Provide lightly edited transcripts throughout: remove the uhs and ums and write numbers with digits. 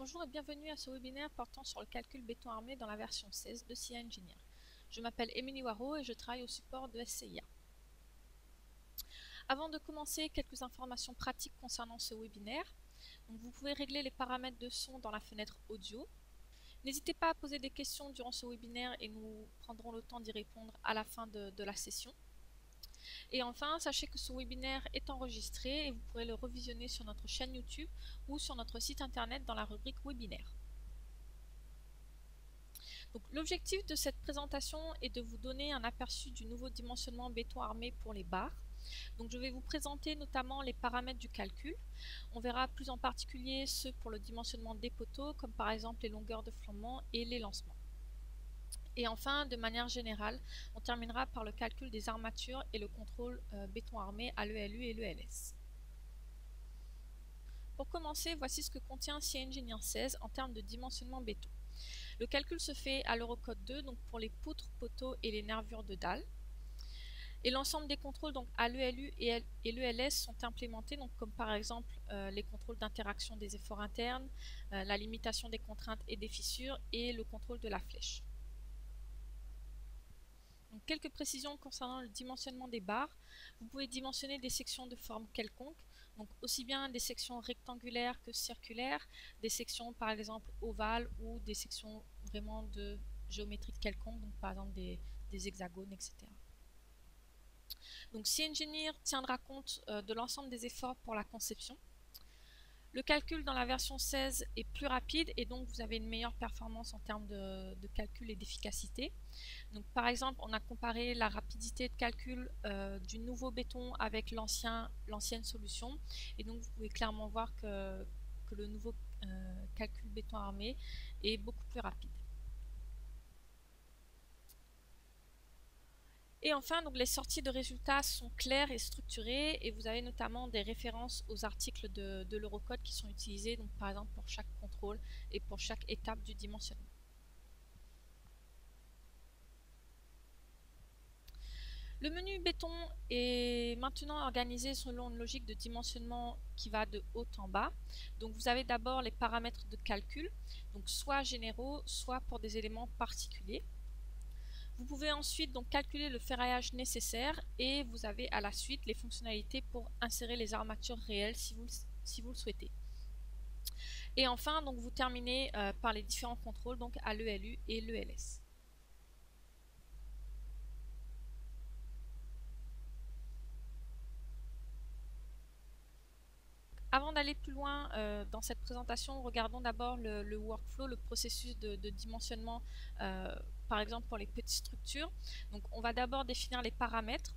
Bonjour et bienvenue à ce webinaire portant sur le calcul béton armé dans la version 16 de SCIA Engineer. Je m'appelle Émilie Waro et je travaille au support de SCIA. Avant de commencer, quelques informations pratiques concernant ce webinaire. Donc, vous pouvez régler les paramètres de son dans la fenêtre audio. N'hésitez pas à poser des questions durant ce webinaire et nous prendrons le temps d'y répondre à la fin de la session. Et enfin, sachez que ce webinaire est enregistré et vous pourrez le revisionner sur notre chaîne YouTube ou sur notre site internet dans la rubrique webinaire. L'objectif de cette présentation est de vous donner un aperçu du nouveau dimensionnement béton armé pour les barres. Donc, je vais vous présenter notamment les paramètres du calcul. On verra plus en particulier ceux pour le dimensionnement des poteaux, comme par exemple les longueurs de flambement et les lancements. Et enfin, de manière générale, on terminera par le calcul des armatures et le contrôle béton armé à l'ELU et l'ELS. Pour commencer, voici ce que contient SCIA Engineer 16 en termes de dimensionnement béton. Le calcul se fait à l'Eurocode 2, donc pour les poutres, poteaux et les nervures de dalle. Et l'ensemble des contrôles donc à l'ELU et l'ELS sont implémentés, donc comme par exemple les contrôles d'interaction des efforts internes, la limitation des contraintes et des fissures et le contrôle de la flèche. Donc, quelques précisions concernant le dimensionnement des barres. Vous pouvez dimensionner des sections de forme quelconque, donc aussi bien des sections rectangulaires que circulaires, des sections par exemple ovales ou des sections vraiment de géométrie quelconque, donc par exemple des hexagones, etc. Donc SCIA Engineer tiendra compte de l'ensemble des efforts pour la conception. Le calcul dans la version 16 est plus rapide et donc vous avez une meilleure performance en termes de calcul et d'efficacité. Donc par exemple, on a comparé la rapidité de calcul du nouveau béton avec l'ancienne solution et donc vous pouvez clairement voir que le nouveau calcul béton armé est beaucoup plus rapide. Et enfin, donc, les sorties de résultats sont claires et structurées et vous avez notamment des références aux articles de l'Eurocode qui sont utilisés, donc, par exemple pour chaque contrôle et pour chaque étape du dimensionnement. Le menu béton est maintenant organisé selon une logique de dimensionnement qui va de haut en bas. Donc vous avez d'abord les paramètres de calcul, donc soit généraux, soit pour des éléments particuliers. Vous pouvez ensuite donc calculer le ferraillage nécessaire et vous avez à la suite les fonctionnalités pour insérer les armatures réelles si vous le souhaitez. Et enfin, donc, vous terminez par les différents contrôles donc à l'ELU et l'ELS. Avant d'aller plus loin dans cette présentation, regardons d'abord le workflow, le processus de dimensionnement, par exemple pour les petites structures. Donc on va d'abord définir les paramètres.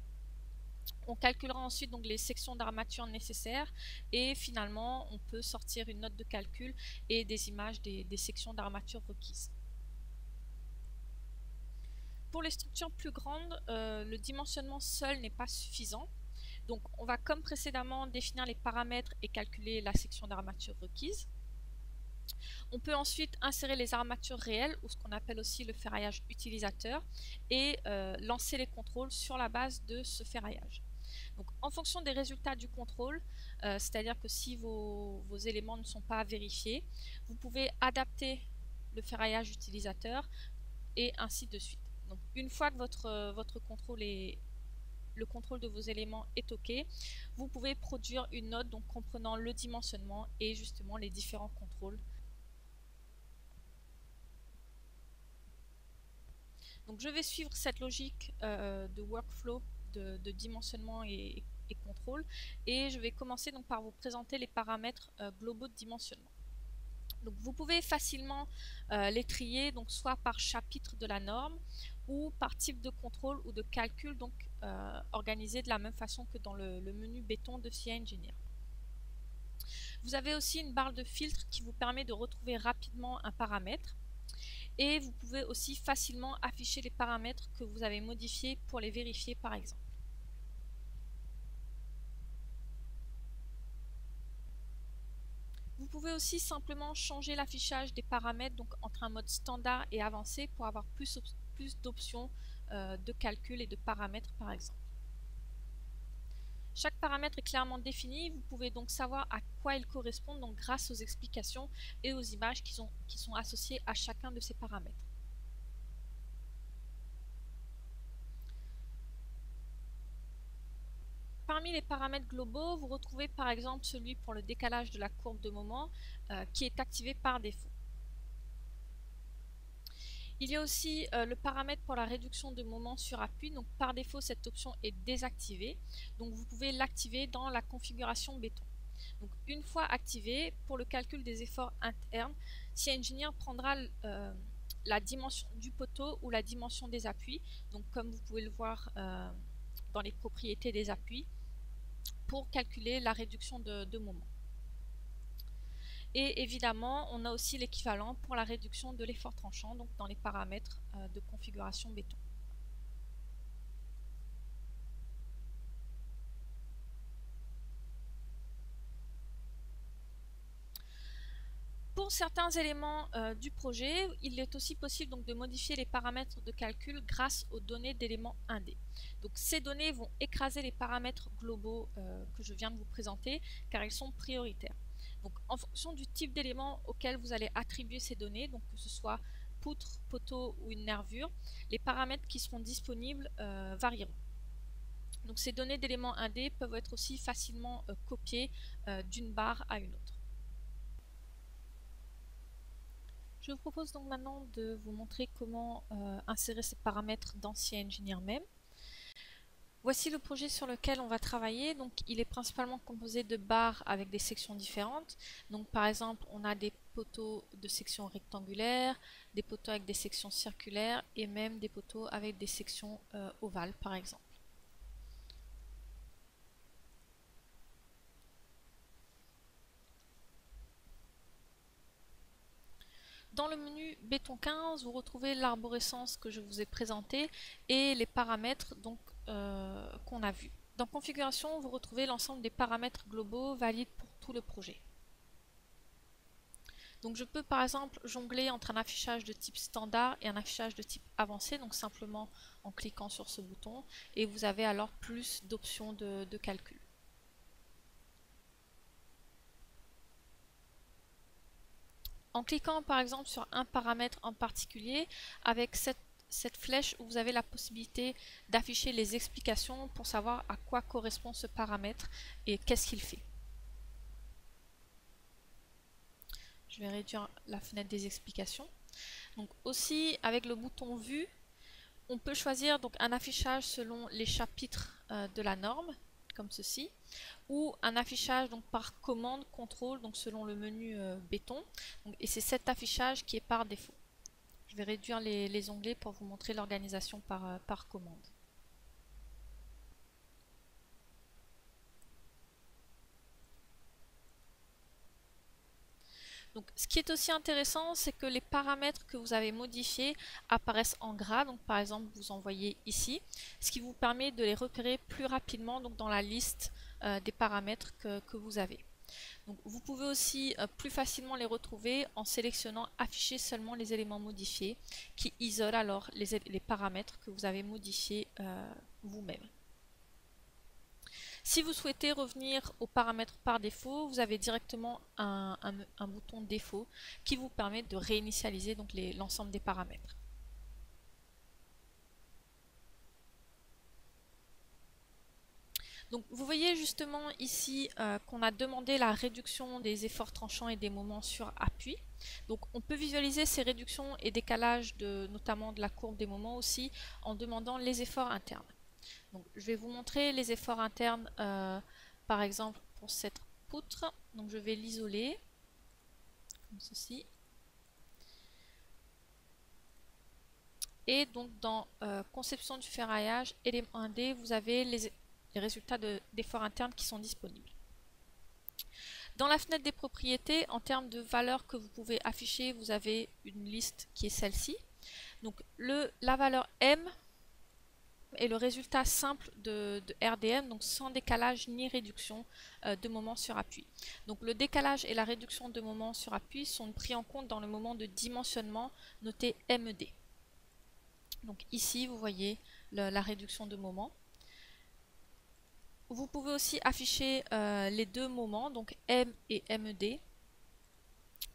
On calculera ensuite donc les sections d'armature nécessaires et finalement on peut sortir une note de calcul et des images des sections d'armature requises. Pour les structures plus grandes, le dimensionnement seul n'est pas suffisant. Donc on va comme précédemment définir les paramètres et calculer la section d'armature requise. On peut ensuite insérer les armatures réelles ou ce qu'on appelle aussi le ferraillage utilisateur et lancer les contrôles sur la base de ce ferraillage. Donc en fonction des résultats du contrôle, c'est-à-dire que si vos éléments ne sont pas vérifiés, vous pouvez adapter le ferraillage utilisateur et ainsi de suite. Donc une fois que votre contrôle le contrôle de vos éléments est OK, vous pouvez produire une note donc comprenant le dimensionnement et justement les différents contrôles. Donc je vais suivre cette logique de workflow de dimensionnement et contrôle et je vais commencer donc par vous présenter les paramètres globaux de dimensionnement. Donc vous pouvez facilement les trier donc soit par chapitre de la norme ou par type de contrôle ou de calcul, donc organisé de la même façon que dans le menu béton de SCIA Engineer. Vous avez aussi une barre de filtre qui vous permet de retrouver rapidement un paramètre et vous pouvez aussi facilement afficher les paramètres que vous avez modifiés pour les vérifier par exemple. Vous pouvez aussi simplement changer l'affichage des paramètres donc entre un mode standard et avancé pour avoir plus d'options de calcul et de paramètres par exemple. Chaque paramètre est clairement défini, vous pouvez donc savoir à quoi il correspond donc grâce aux explications et aux images qui sont associées à chacun de ces paramètres. Parmi les paramètres globaux, vous retrouvez par exemple celui pour le décalage de la courbe de moment qui est activé par défaut. Il y a aussi le paramètre pour la réduction de moment sur appui. Donc par défaut, cette option est désactivée. Donc vous pouvez l'activer dans la configuration béton. Donc une fois activé, pour le calcul des efforts internes, CEngineer prendra la dimension du poteau ou la dimension des appuis. Donc comme vous pouvez le voir dans les propriétés des appuis, pour calculer la réduction de moment. Et évidemment, on a aussi l'équivalent pour la réduction de l'effort tranchant, donc dans les paramètres de configuration béton. Pour certains éléments du projet, il est aussi possible donc de modifier les paramètres de calcul grâce aux données d'éléments 1D. Donc ces données vont écraser les paramètres globaux que je viens de vous présenter car ils sont prioritaires. Donc en fonction du type d'élément auquel vous allez attribuer ces données, donc que ce soit poutre, poteau ou une nervure, les paramètres qui seront disponibles varieront. Donc ces données d'éléments 1D peuvent être aussi facilement copiées d'une barre à une autre. Je vous propose donc maintenant de vous montrer comment insérer ces paramètres dans CEngineer même. Voici le projet sur lequel on va travailler. Donc, il est principalement composé de barres avec des sections différentes. Donc, par exemple, on a des poteaux de section rectangulaire, des poteaux avec des sections circulaires et même des poteaux avec des sections ovales, par exemple. Dans le menu béton 15, vous retrouvez l'arborescence que je vous ai présentée et les paramètres qu'on a vus. Dans configuration, vous retrouvez l'ensemble des paramètres globaux valides pour tout le projet. Donc je peux par exemple jongler entre un affichage de type standard et un affichage de type avancé, donc simplement en cliquant sur ce bouton, et vous avez alors plus d'options de calcul. En cliquant par exemple sur un paramètre en particulier, avec cette flèche, vous avez la possibilité d'afficher les explications pour savoir à quoi correspond ce paramètre et qu'est-ce qu'il fait. Je vais réduire la fenêtre des explications. Donc aussi, avec le bouton Vue, on peut choisir donc un affichage selon les chapitres de la norme, comme ceci, ou un affichage donc par commande contrôle, donc selon le menu béton. Et c'est cet affichage qui est par défaut. Je vais réduire les onglets pour vous montrer l'organisation par commande. Donc, ce qui est aussi intéressant, c'est que les paramètres que vous avez modifiés apparaissent en gras. Donc, par exemple, vous en voyez ici, ce qui vous permet de les repérer plus rapidement donc, dans la liste des paramètres que vous avez. Donc, vous pouvez aussi plus facilement les retrouver en sélectionnant afficher seulement les éléments modifiés qui isolent alors les paramètres que vous avez modifiés vous-même. Si vous souhaitez revenir aux paramètres par défaut, vous avez directement un bouton défaut qui vous permet de réinitialiser donc l'ensemble des paramètres. Donc vous voyez justement ici qu'on a demandé la réduction des efforts tranchants et des moments sur appui. Donc on peut visualiser ces réductions et décalages notamment de la courbe des moments aussi en demandant les efforts internes. Donc, je vais vous montrer les efforts internes par exemple pour cette poutre. Donc je vais l'isoler comme ceci. Et donc dans conception du ferraillage, élément 1D, vous avez les résultats d'efforts internes qui sont disponibles. Dans la fenêtre des propriétés, en termes de valeurs que vous pouvez afficher, vous avez une liste qui est celle-ci. Donc la valeur M est le résultat simple de RDM, donc sans décalage ni réduction de moment sur appui. Donc le décalage et la réduction de moment sur appui sont pris en compte dans le moment de dimensionnement noté MED. Donc ici vous voyez la réduction de moment. Vous pouvez aussi afficher les deux moments, donc M et MED,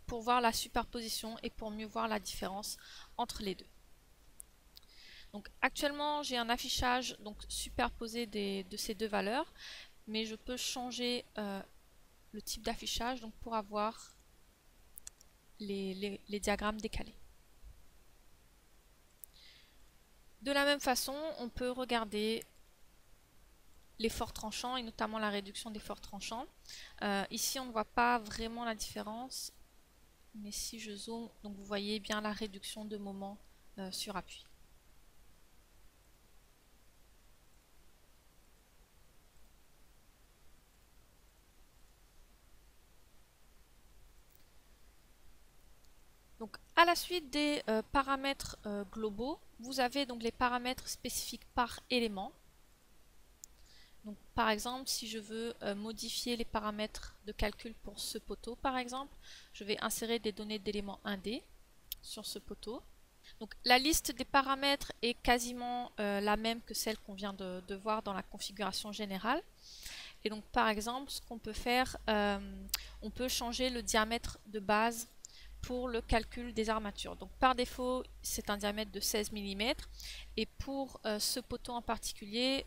pour voir la superposition et pour mieux voir la différence entre les deux. Donc actuellement j'ai un affichage donc superposé de ces deux valeurs, mais je peux changer le type d'affichage donc pour avoir les diagrammes décalés. De la même façon, on peut regarder les forts tranchants et notamment la réduction des forts tranchants. Ici on ne voit pas vraiment la différence, mais si je zoome, donc vous voyez bien la réduction de moment sur appui. Donc à la suite des paramètres globaux, vous avez donc les paramètres spécifiques par élément. Donc par exemple, si je veux modifier les paramètres de calcul pour ce poteau par exemple, je vais insérer des données d'éléments 1D sur ce poteau. Donc la liste des paramètres est quasiment la même que celle qu'on vient de voir dans la configuration générale. Et donc par exemple, ce qu'on peut faire, on peut changer le diamètre de base pour le calcul des armatures. Donc par défaut, c'est un diamètre de 16 mm. Et pour ce poteau en particulier,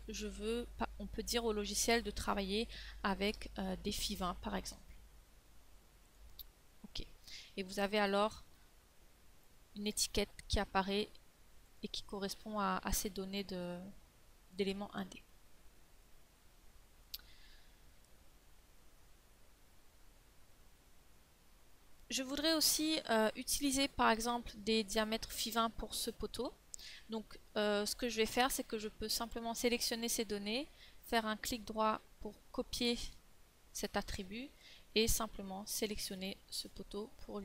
on peut dire au logiciel de travailler avec des FI20 par exemple. Ok. Et vous avez alors une étiquette qui apparaît et qui correspond à ces données d'éléments 1D. Je voudrais aussi utiliser par exemple des diamètres FI20 pour ce poteau. Donc ce que je vais faire, c'est que je peux simplement sélectionner ces données, faire un clic droit pour copier cet attribut et simplement sélectionner ce poteau pour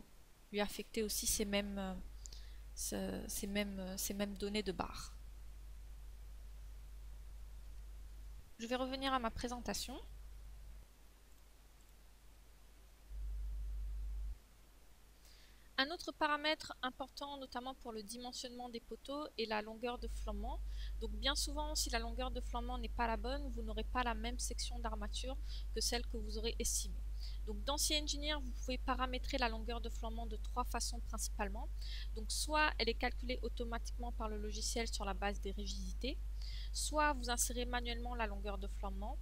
lui affecter aussi ces mêmes données de barre. Je vais revenir à ma présentation. Un autre paramètre important, notamment pour le dimensionnement des poteaux, est la longueur de flambement. Donc bien souvent, si la longueur de flambement n'est pas la bonne, vous n'aurez pas la même section d'armature que celle que vous aurez estimée. Donc dans CEngineer, vous pouvez paramétrer la longueur de flambement de trois façons principalement. Donc soit elle est calculée automatiquement par le logiciel sur la base des rigidités, soit vous insérez manuellement la longueur de flambement,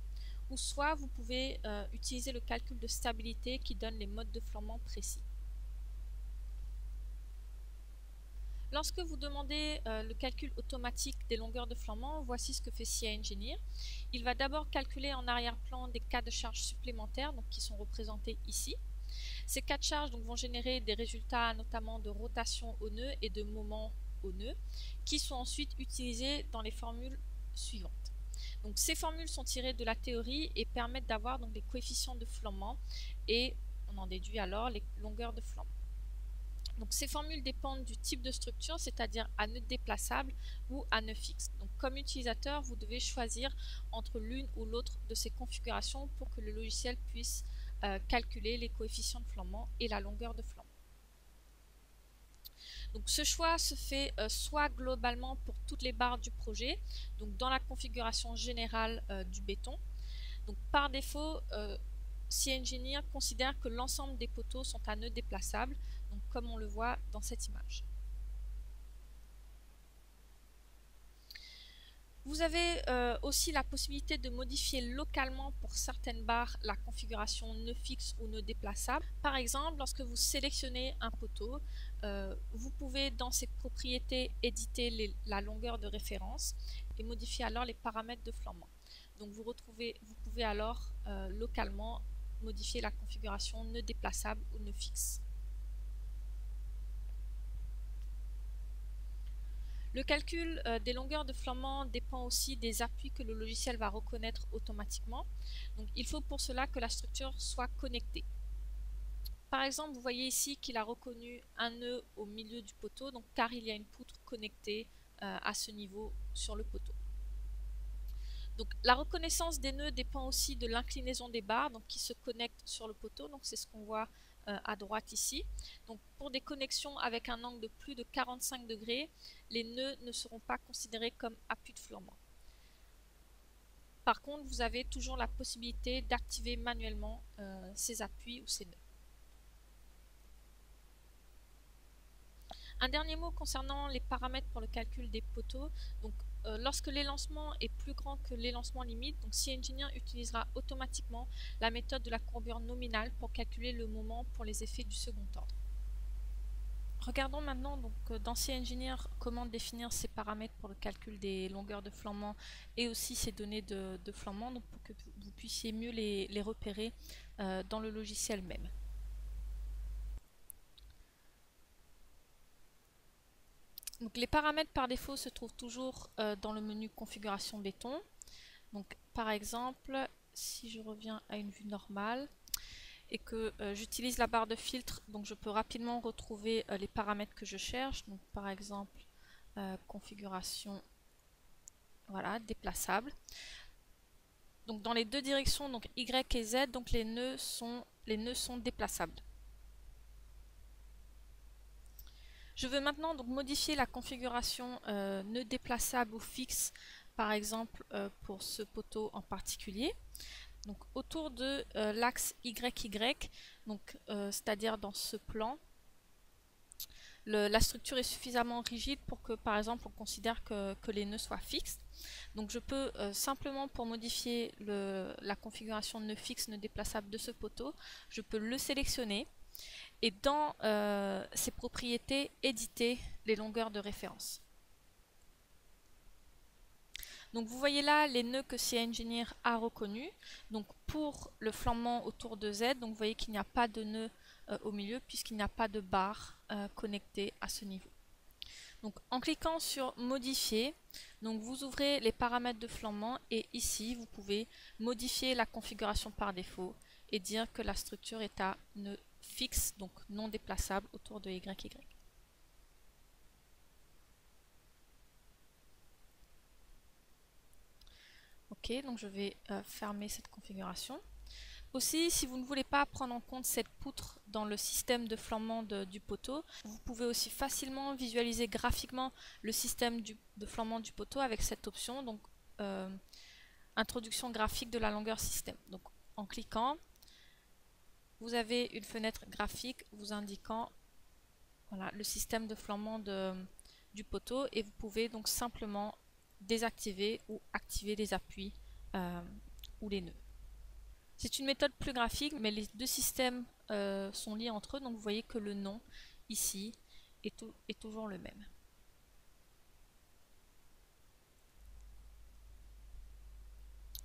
ou soit vous pouvez utiliser le calcul de stabilité qui donne les modes de flambement précis. Lorsque vous demandez le calcul automatique des longueurs de flambement, voici ce que fait CEngineer. Il va d'abord calculer en arrière-plan des cas de charge supplémentaires donc, qui sont représentés ici. Ces cas de charge donc, vont générer des résultats notamment de rotation au nœud et de moment au nœud qui sont ensuite utilisés dans les formules suivantes. Donc, ces formules sont tirées de la théorie et permettent d'avoir des coefficients de flambement et on en déduit alors les longueurs de flambement. Donc ces formules dépendent du type de structure, c'est-à-dire à nœud déplaçable ou à nœud fixe. Donc comme utilisateur, vous devez choisir entre l'une ou l'autre de ces configurations pour que le logiciel puisse calculer les coefficients de flambement et la longueur de flambement. Donc ce choix se fait soit globalement pour toutes les barres du projet, donc dans la configuration générale du béton. Donc par défaut, CEngineer considère que l'ensemble des poteaux sont à nœud déplaçables, donc comme on le voit dans cette image. Vous avez aussi la possibilité de modifier localement pour certaines barres la configuration nœud fixe ou nœud déplaçable. Par exemple, lorsque vous sélectionnez un poteau, vous pouvez dans ses propriétés éditer la longueur de référence et modifier alors les paramètres de flambement. Donc vous pouvez alors localement modifier la configuration nœud déplaçable ou nœud fixe. Le calcul des longueurs de flambement dépend aussi des appuis que le logiciel va reconnaître automatiquement. Donc, il faut pour cela que la structure soit connectée. Par exemple, vous voyez ici qu'il a reconnu un nœud au milieu du poteau, donc, car il y a une poutre connectée à ce niveau sur le poteau. Donc, la reconnaissance des nœuds dépend aussi de l'inclinaison des barres donc, qui se connectent sur le poteau. Donc, c'est ce qu'on voit à droite ici. Donc, pour des connexions avec un angle de plus de 45 degrés, les nœuds ne seront pas considérés comme appui de flambement. Par contre, vous avez toujours la possibilité d'activer manuellement ces appuis ou ces nœuds. Un dernier mot concernant les paramètres pour le calcul des poteaux. Donc, lorsque l'élancement est plus grand que l'élancement limite, donc CEngineer utilisera automatiquement la méthode de la courbure nominale pour calculer le moment pour les effets du second ordre. Regardons maintenant donc, dans CEngineer comment définir ces paramètres pour le calcul des longueurs de flambement et aussi ces données de flambement, donc pour que vous puissiez mieux les repérer dans le logiciel même. Donc, les paramètres par défaut se trouvent toujours dans le menu configuration béton. Donc, par exemple, si je reviens à une vue normale et que j'utilise la barre de filtre, donc je peux rapidement retrouver les paramètres que je cherche. Donc, par exemple, configuration, voilà, déplaçable. Donc, dans les deux directions, donc Y et Z, donc les nœuds sont déplaçables. Je veux maintenant donc modifier la configuration nœud déplaçable ou fixe, par exemple pour ce poteau en particulier. Donc autour de l'axe YY, c'est-à-dire dans ce plan, la structure est suffisamment rigide pour que par exemple on considère que les nœuds soient fixes. Donc je peux simplement, pour modifier la configuration nœud fixe, nœud déplaçable de ce poteau, je peux le sélectionner et dans ces propriétés, éditer les longueurs de référence. Donc vous voyez là les nœuds que CEngineer a reconnus. Donc pour le flambement autour de Z, donc vous voyez qu'il n'y a pas de nœud au milieu puisqu'il n'y a pas de barre connectée à ce niveau. Donc en cliquant sur modifier, donc vous ouvrez les paramètres de flambement et ici vous pouvez modifier la configuration par défaut et dire que la structure est à nœud fixe, donc non déplaçable autour de YY. Ok, donc je vais fermer cette configuration. Aussi, si vous ne voulez pas prendre en compte cette poutre dans le système de flambement du poteau, vous pouvez aussi facilement visualiser graphiquement le système de flambement du poteau avec cette option, donc introduction graphique de la longueur système. Donc en cliquant, vous avez une fenêtre graphique vous indiquant voilà, le système de flambement du poteau et vous pouvez donc simplement désactiver ou activer les appuis ou les nœuds. C'est une méthode plus graphique, mais les deux systèmes sont liés entre eux, donc vous voyez que le nom ici est toujours le même.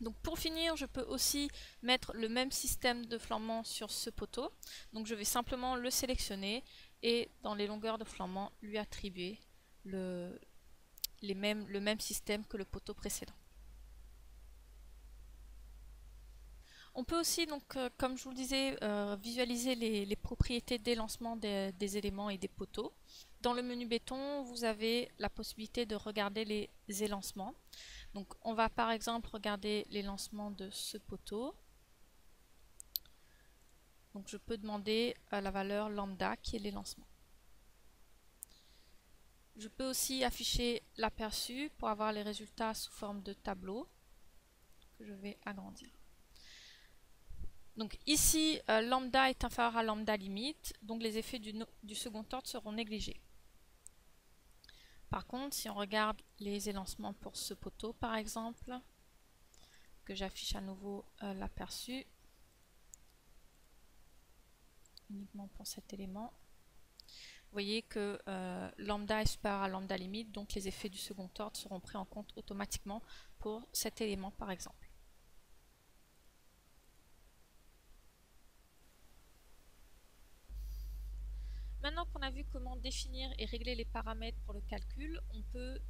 Donc pour finir, je peux aussi mettre le même système de flambement sur ce poteau. Donc je vais simplement le sélectionner et dans les longueurs de flambement lui attribuer le même système que le poteau précédent. On peut aussi, donc, comme je vous le disais, visualiser les propriétés d'élancement des éléments et des poteaux. Dans le menu béton, vous avez la possibilité de regarder les élancements. Donc, on va par exemple regarder l'élancement de ce poteau. Donc, je peux demander la valeur lambda qui est l'élancement. Je peux aussi afficher l'aperçu pour avoir les résultats sous forme de tableau que je vais agrandir. Donc ici, lambda est inférieur à lambda limite, donc les effets du second ordre seront négligés. Par contre, si on regarde les élancements pour ce poteau par exemple, que j'affiche à nouveau l'aperçu, uniquement pour cet élément, vous voyez que lambda est supérieur à lambda limite, donc les effets du second ordre seront pris en compte automatiquement pour cet élément par exemple. Maintenant qu'on a vu comment définir et régler les paramètres pour le calcul, on peut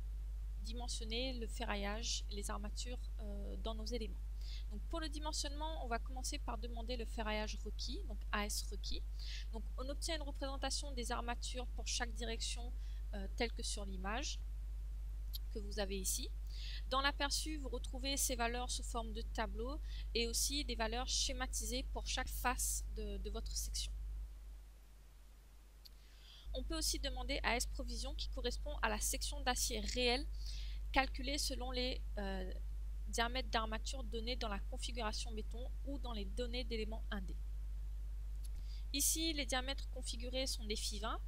dimensionner le ferraillage et les armatures dans nos éléments. Donc pour le dimensionnement, on va commencer par demander le ferraillage requis, donc AS requis. Donc on obtient une représentation des armatures pour chaque direction telle que sur l'image que vous avez ici. Dans l'aperçu, vous retrouvez ces valeurs sous forme de tableau et aussi des valeurs schématisées pour chaque face de votre section. On peut aussi demander AS provision qui correspond à la section d'acier réelle calculée selon les diamètres d'armature donnés dans la configuration béton ou dans les données d'éléments indés. Ici, les diamètres configurés sont des phi 20.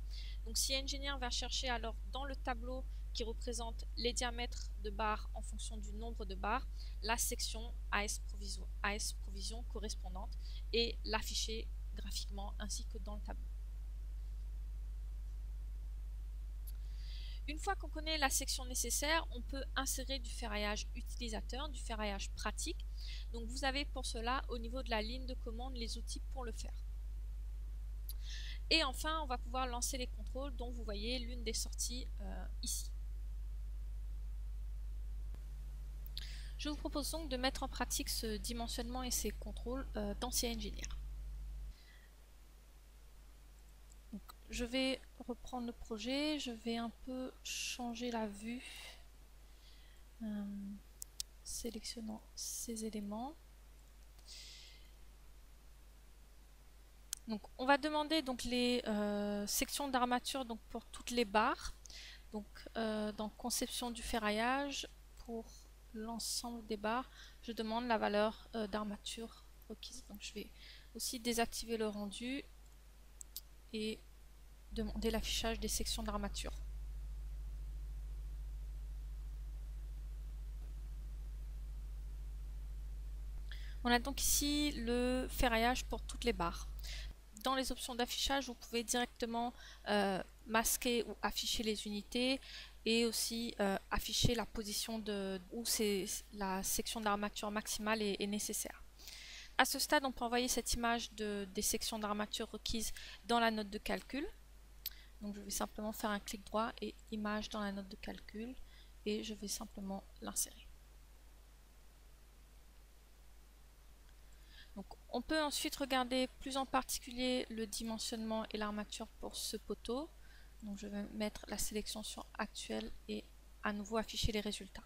Donc si Engineer va chercher alors dans le tableau qui représente les diamètres de barres en fonction du nombre de barres, la section AS provision correspondante et l'afficher graphiquement ainsi que dans le tableau. Une fois qu'on connaît la section nécessaire, on peut insérer du ferraillage utilisateur, du ferraillage pratique. Donc vous avez pour cela au niveau de la ligne de commande les outils pour le faire. Et enfin, on va pouvoir lancer les contrôles dont vous voyez l'une des sorties ici. Je vous propose donc de mettre en pratique ce dimensionnement et ces contrôles dans CEngineer. Donc, je vais reprendre le projet, je vais un peu changer la vue, sélectionnant ces éléments. Donc, on va demander donc les sections d'armature donc pour toutes les barres. Donc, dans conception du ferraillage, pour l'ensemble des barres, je demande la valeur d'armature requise. Donc, je vais aussi désactiver le rendu et demander l'affichage des sections d'armature. On a donc ici le ferraillage pour toutes les barres. Dans les options d'affichage, vous pouvez directement masquer ou afficher les unités et aussi afficher la position où la section d'armature maximale est nécessaire. À ce stade, on peut envoyer cette image des sections d'armature requises dans la note de calcul. Donc je vais simplement faire un clic droit et image dans la note de calcul et je vais simplement l'insérer. Donc, on peut ensuite regarder plus en particulier le dimensionnement et l'armature pour ce poteau. Donc je vais mettre la sélection sur actuel et à nouveau afficher les résultats.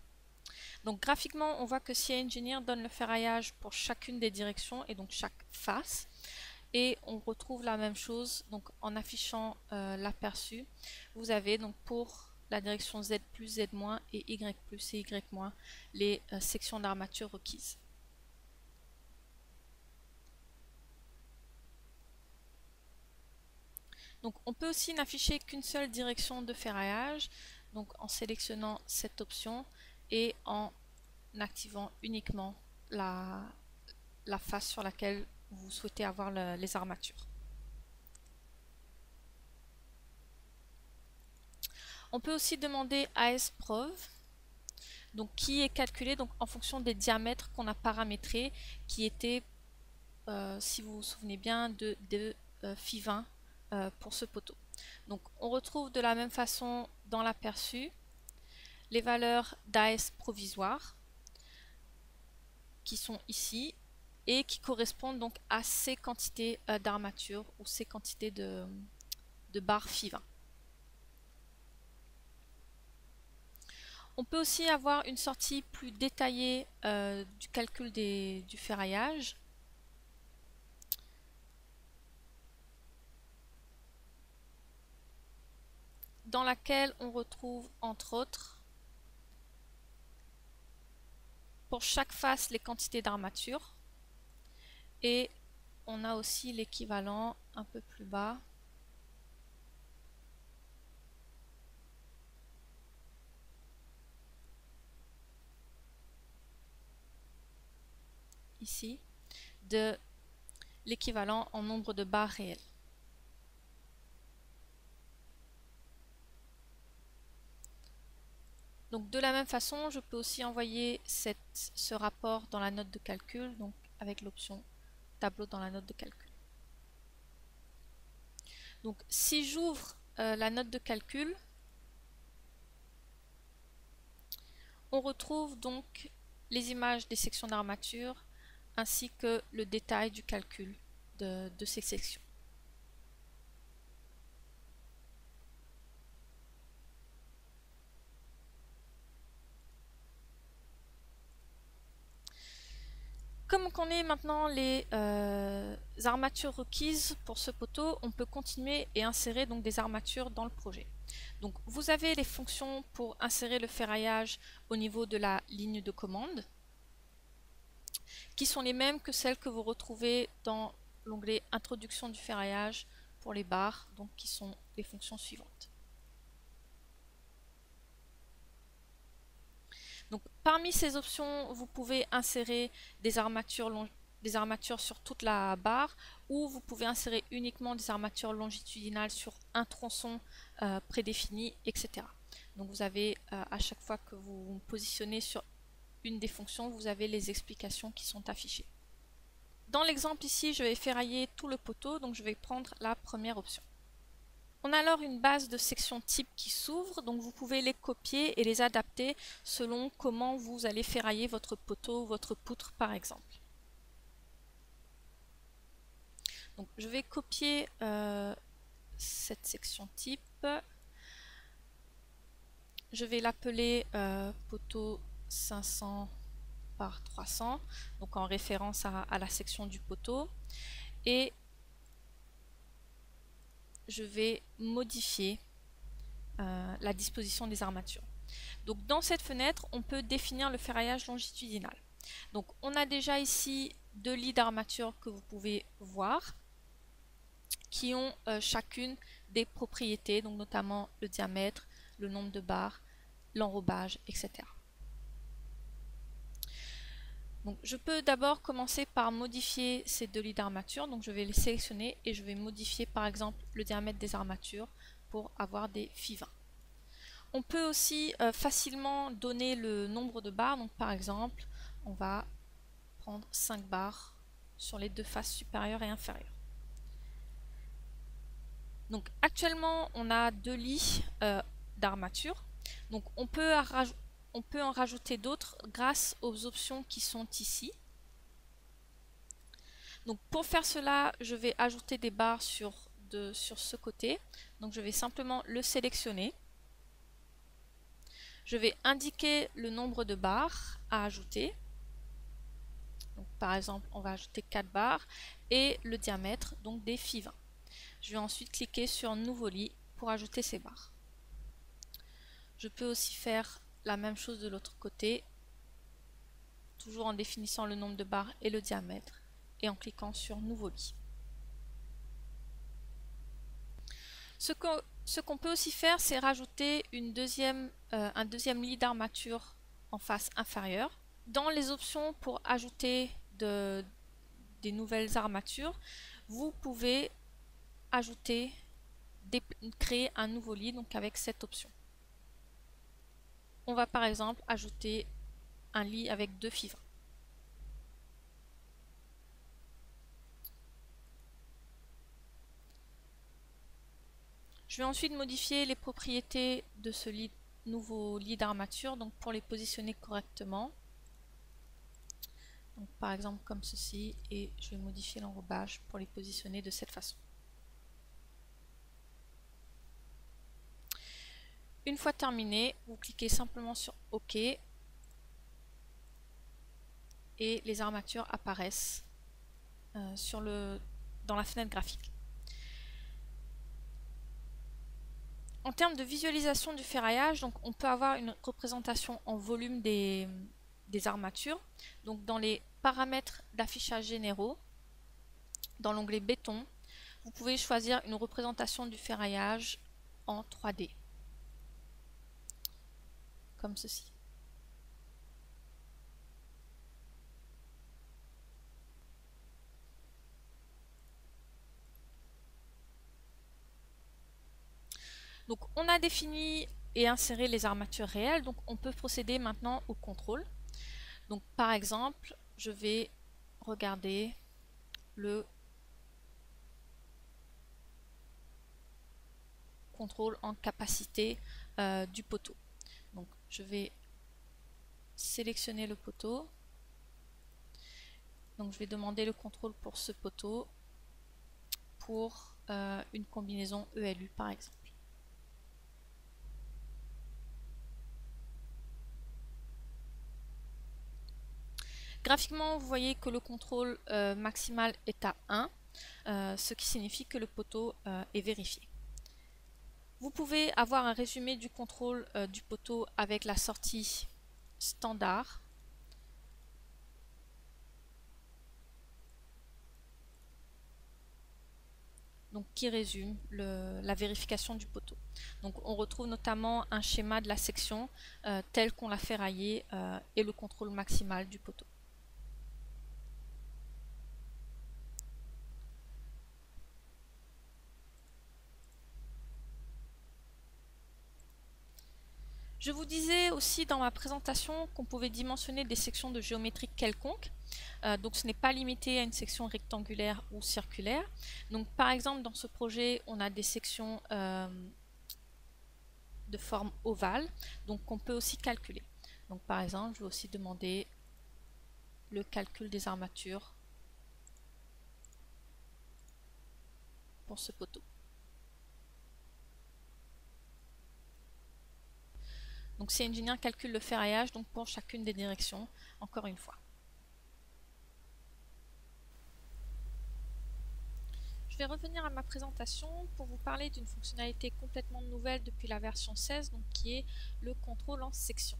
Donc graphiquement, on voit que CEngineer donne le ferraillage pour chacune des directions et donc chaque face. Et on retrouve la même chose donc en affichant l'aperçu. Vous avez donc pour la direction Z+, Z- et Y+, et Y- les sections d'armature requises. Donc on peut aussi n'afficher qu'une seule direction de ferraillage, donc en sélectionnant cette option et en activant uniquement la face sur laquelle vous souhaitez avoir les armatures. On peut aussi demander ASProv, donc qui est calculé donc en fonction des diamètres qu'on a paramétrés, qui étaient, si vous vous souvenez bien, de phi 20 pour ce poteau. Donc on retrouve de la même façon dans l'aperçu les valeurs d'AS provisoires qui sont ici et qui correspondent donc à ces quantités d'armature ou ces quantités de barres phi 20. On peut aussi avoir une sortie plus détaillée du calcul du ferraillage. Dans laquelle on retrouve entre autres pour chaque face les quantités d'armature et on a aussi l'équivalent un peu plus bas ici de l'équivalent en nombre de barres réelles. Donc de la même façon, je peux aussi envoyer ce rapport dans la note de calcul, donc avec l'option tableau dans la note de calcul. Donc si j'ouvre la note de calcul, on retrouve donc les images des sections d'armature ainsi que le détail du calcul de ces sections. Comme on connaît maintenant les armatures requises pour ce poteau, on peut continuer et insérer donc des armatures dans le projet. Donc vous avez les fonctions pour insérer le ferraillage au niveau de la ligne de commande. qui sont les mêmes que celles que vous retrouvez dans l'onglet Introduction du ferraillage pour les barres, donc qui sont les fonctions suivantes. Donc, parmi ces options, vous pouvez insérer des armatures sur toute la barre, ou vous pouvez insérer uniquement des armatures longitudinales sur un tronçon prédéfini, etc. Donc vous avez, à chaque fois que vous vous positionnez sur une des fonctions, vous avez les explications qui sont affichées. Dans l'exemple ici, je vais ferrailler tout le poteau, donc je vais prendre la première option. On a alors une base de sections type qui s'ouvre, donc vous pouvez les copier et les adapter selon comment vous allez ferrailler votre poteau ou votre poutre par exemple. Donc je vais copier cette section type. Je vais l'appeler poteau 500 par 300, donc en référence à la section du poteau. Et je vais modifier la disposition des armatures. Donc dans cette fenêtre, on peut définir le ferraillage longitudinal. Donc on a déjà ici deux lits d'armature que vous pouvez voir, qui ont chacune des propriétés, donc notamment le diamètre, le nombre de barres, l'enrobage, etc. Donc, je peux d'abord commencer par modifier ces deux lits d'armature. Donc je vais les sélectionner et je vais modifier par exemple le diamètre des armatures pour avoir des FI20. On peut aussi facilement donner le nombre de barres. Donc par exemple, on va prendre 5 barres sur les deux faces supérieures et inférieures. Donc actuellement, on a deux lits d'armature. Donc on peut en rajouter d'autres grâce aux options qui sont ici. Donc pour faire cela, je vais ajouter des barres sur ce côté. Donc je vais simplement le sélectionner. Je vais indiquer le nombre de barres à ajouter. Donc par exemple, on va ajouter 4 barres et le diamètre, donc des FI20. Je vais ensuite cliquer sur Nouveau lit pour ajouter ces barres. Je peux aussi faire la même chose de l'autre côté, toujours en définissant le nombre de barres et le diamètre et en cliquant sur Nouveau lit. Ce qu'on peut aussi faire, c'est rajouter un deuxième lit d'armature en face inférieure. Dans les options pour ajouter des nouvelles armatures, vous pouvez créer un nouveau lit donc avec cette option. On va par exemple ajouter un lit avec 2 FI20. Je vais ensuite modifier les propriétés de ce nouveau lit d'armature donc pour les positionner correctement. Donc, par exemple comme ceci, et je vais modifier l'enrobage pour les positionner de cette façon. Une fois terminé, vous cliquez simplement sur OK et les armatures apparaissent dans la fenêtre graphique. En termes de visualisation du ferraillage, donc on peut avoir une représentation en volume des armatures. Donc dans les paramètres d'affichage généraux, dans l'onglet béton, vous pouvez choisir une représentation du ferraillage en 3D, comme ceci. Donc on a défini et inséré les armatures réelles, donc on peut procéder maintenant au contrôle. Donc par exemple, je vais regarder le contrôle en capacité du poteau. Donc je vais sélectionner le poteau. Donc je vais demander le contrôle pour ce poteau pour une combinaison ELU par exemple. Graphiquement, vous voyez que le contrôle maximal est à 1, ce qui signifie que le poteau est vérifié. Vous pouvez avoir un résumé du contrôle du poteau avec la sortie standard. donc qui résume la vérification du poteau. Donc on retrouve notamment un schéma de la section tel qu'on l'a ferraillé et le contrôle maximal du poteau. Je vous disais aussi dans ma présentation qu'on pouvait dimensionner des sections de géométrie quelconque. Donc ce n'est pas limité à une section rectangulaire ou circulaire. Donc par exemple dans ce projet on a des sections de forme ovale, donc qu'on peut aussi calculer. Donc par exemple je vais aussi demander le calcul des armatures pour ce poteau. Donc CEngineer calcule le ferraillage donc pour chacune des directions, encore une fois. Je vais revenir à ma présentation pour vous parler d'une fonctionnalité complètement nouvelle depuis la version 16, donc qui est le contrôle en section.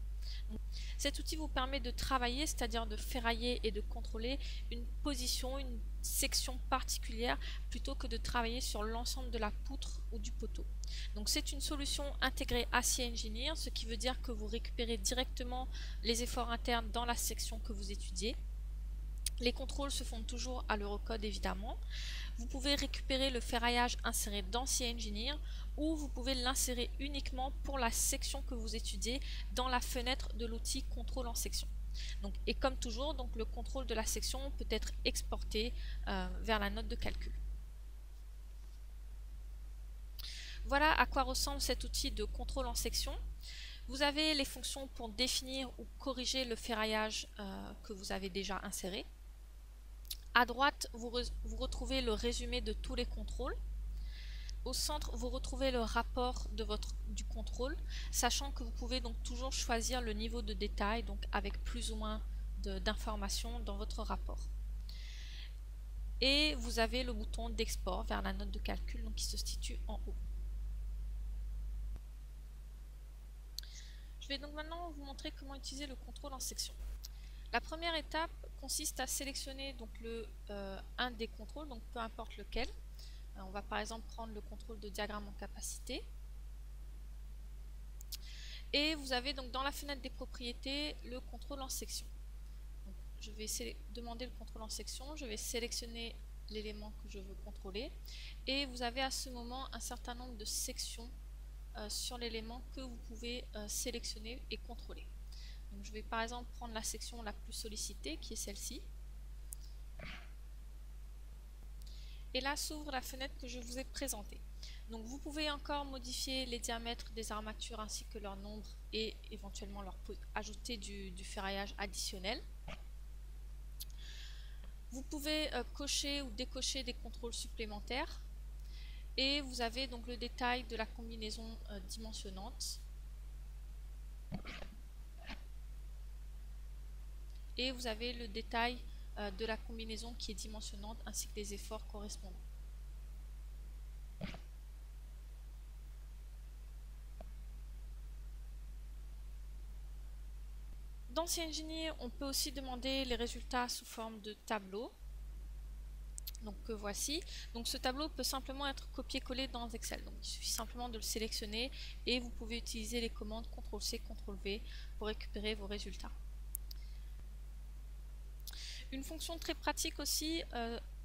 Donc, cet outil vous permet de travailler, c'est-à-dire de ferrailler et de contrôler une position, une section particulière, plutôt que de travailler sur l'ensemble de la poutre ou du poteau. Donc c'est une solution intégrée à CEngineer, ce qui veut dire que vous récupérez directement les efforts internes dans la section que vous étudiez. Les contrôles se font toujours à l'Eurocode évidemment. Vous pouvez récupérer le ferraillage inséré dans CEngineer ou vous pouvez l'insérer uniquement pour la section que vous étudiez dans la fenêtre de l'outil contrôle en section. Donc, et comme toujours, donc, le contrôle de la section peut être exporté vers la note de calcul. Voilà à quoi ressemble cet outil de contrôle en section. Vous avez les fonctions pour définir ou corriger le ferraillage que vous avez déjà inséré. À droite, vous retrouvez le résumé de tous les contrôles. Au centre, vous retrouvez le rapport du contrôle, sachant que vous pouvez donc toujours choisir le niveau de détail, donc avec plus ou moins d'informations dans votre rapport. Et vous avez le bouton d'export vers la note de calcul donc, qui se situe en haut. Je vais donc maintenant vous montrer comment utiliser le contrôle en section. La première étape consiste à sélectionner donc un des contrôles, donc peu importe lequel. On va par exemple prendre le contrôle de diagramme en capacité. Et vous avez donc dans la fenêtre des propriétés le contrôle en section. Donc, je vais demander le contrôle en section, je vais sélectionner l'élément que je veux contrôler. Et vous avez à ce moment un certain nombre de sections sur l'élément que vous pouvez sélectionner et contrôler. Donc, je vais par exemple prendre la section la plus sollicitée qui est celle-ci. Et là s'ouvre la fenêtre que je vous ai présentée. Donc vous pouvez encore modifier les diamètres des armatures ainsi que leur nombre et éventuellement ajouter du ferraillage additionnel. Vous pouvez cocher ou décocher des contrôles supplémentaires et vous avez donc le détail de la combinaison dimensionnante. Et vous avez le détail de la combinaison qui est dimensionnante ainsi que les efforts correspondants. Dans CEngineer, on peut aussi demander les résultats sous forme de tableau. Donc que voici. Donc ce tableau peut simplement être copié-collé dans Excel. Donc il suffit simplement de le sélectionner et vous pouvez utiliser les commandes CTRL-C, CTRL-V pour récupérer vos résultats. Une fonction très pratique aussi,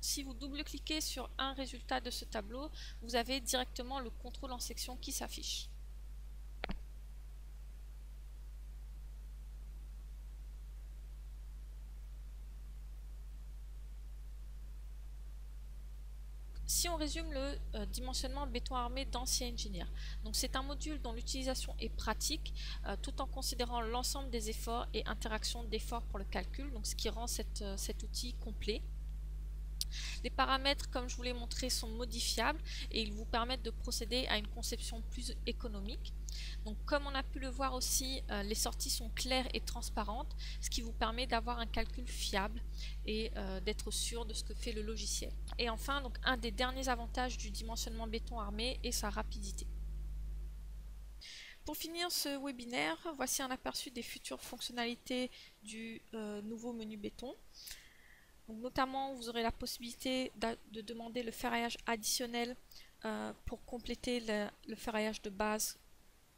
si vous double-cliquez sur un résultat de ce tableau, vous avez directement le contrôle en section qui s'affiche. Si on résume le dimensionnement béton armé dans CEngineer, donc c'est un module dont l'utilisation est pratique tout en considérant l'ensemble des efforts et interactions d'efforts pour le calcul, donc ce qui rend cet outil complet. Les paramètres, comme je vous l'ai montré, sont modifiables et ils vous permettent de procéder à une conception plus économique. Donc comme on a pu le voir aussi, les sorties sont claires et transparentes, ce qui vous permet d'avoir un calcul fiable et d'être sûr de ce que fait le logiciel. Et enfin, donc, un des derniers avantages du dimensionnement béton armé est sa rapidité. Pour finir ce webinaire, voici un aperçu des futures fonctionnalités du nouveau menu béton. Donc, notamment, vous aurez la possibilité de demander le ferraillage additionnel pour compléter le ferraillage de base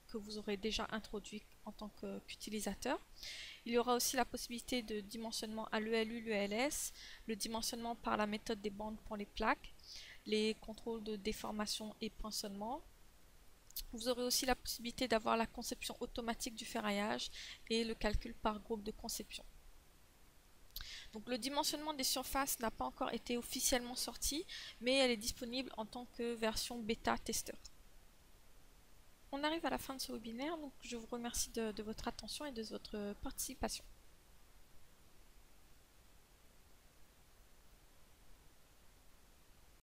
que vous aurez déjà introduit en tant qu'utilisateur. Il y aura aussi la possibilité de dimensionnement à l'ELU, l'ELS, le dimensionnement par la méthode des bandes pour les plaques, les contrôles de déformation et poinçonnement. Vous aurez aussi la possibilité d'avoir la conception automatique du ferraillage et le calcul par groupe de conception. Donc le dimensionnement des surfaces n'a pas encore été officiellement sorti, mais elle est disponible en tant que version bêta testeur. On arrive à la fin de ce webinaire, donc je vous remercie de votre attention et de votre participation.